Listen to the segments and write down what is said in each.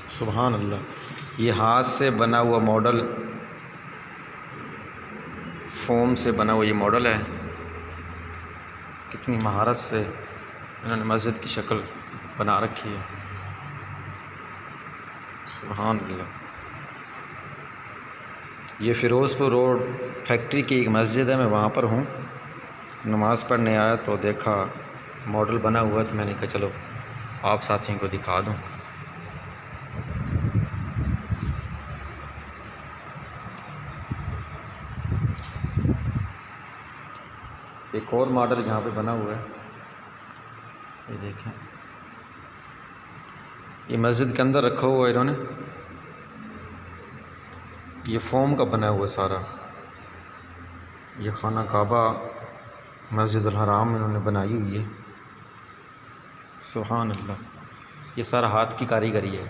सुभान अल्लाह। ये हाथ से बना हुआ मॉडल, फोम से बना हुआ ये मॉडल है। कितनी महारत से इन्होंने मस्जिद की शक्ल बना रखी है। सुभान अल्लाह। ये फ़िरोज़पुर रोड फैक्ट्री की एक मस्जिद है। मैं वहाँ पर हूँ, नमाज़ पढ़ने आया तो देखा मॉडल बना हुआ, तो मैंने कहा चलो आप साथियों को दिखा दूँ। एक और मॉडल यहाँ पे बना हुआ है, ये देखें। ये मस्जिद के अंदर रखा हुआ है इन्होंने। ये फोम का बना हुआ सारा। ये खाना काबा मस्जिद अल हराम इन्होंने बनाई हुई है। सुभान अल्लाह। ये सारा हाथ की कारीगरी है,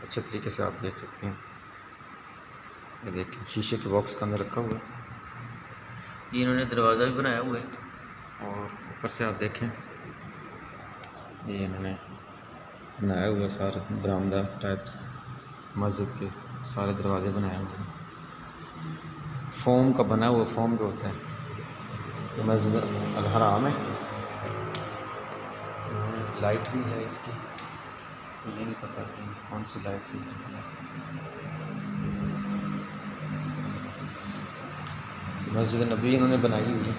अच्छे तरीके से आप देख सकते हैं। ये देखें शीशे के बॉक्स के अंदर रखा हुआ है। ये इन्होंने दरवाज़ा भी बनाया हुआ है, और ऊपर से आप देखें ये इन्होंने बनाया हुआ सारा बरामदा टाइप्स। मस्जिद के सारे दरवाजे बनाए हुए हैं, फोम का बना हुआ। फोम जो होता है, ये मस्जिद अल हराम है। लाइट भी है इसकी, ये नहीं पता कि कौन सी लाइट सी है। मस्जिद नबी इन्होंने बनाई हुई है।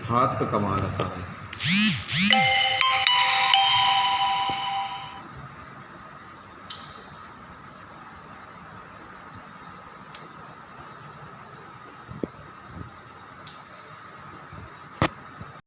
हाथ का कमाल है सारा।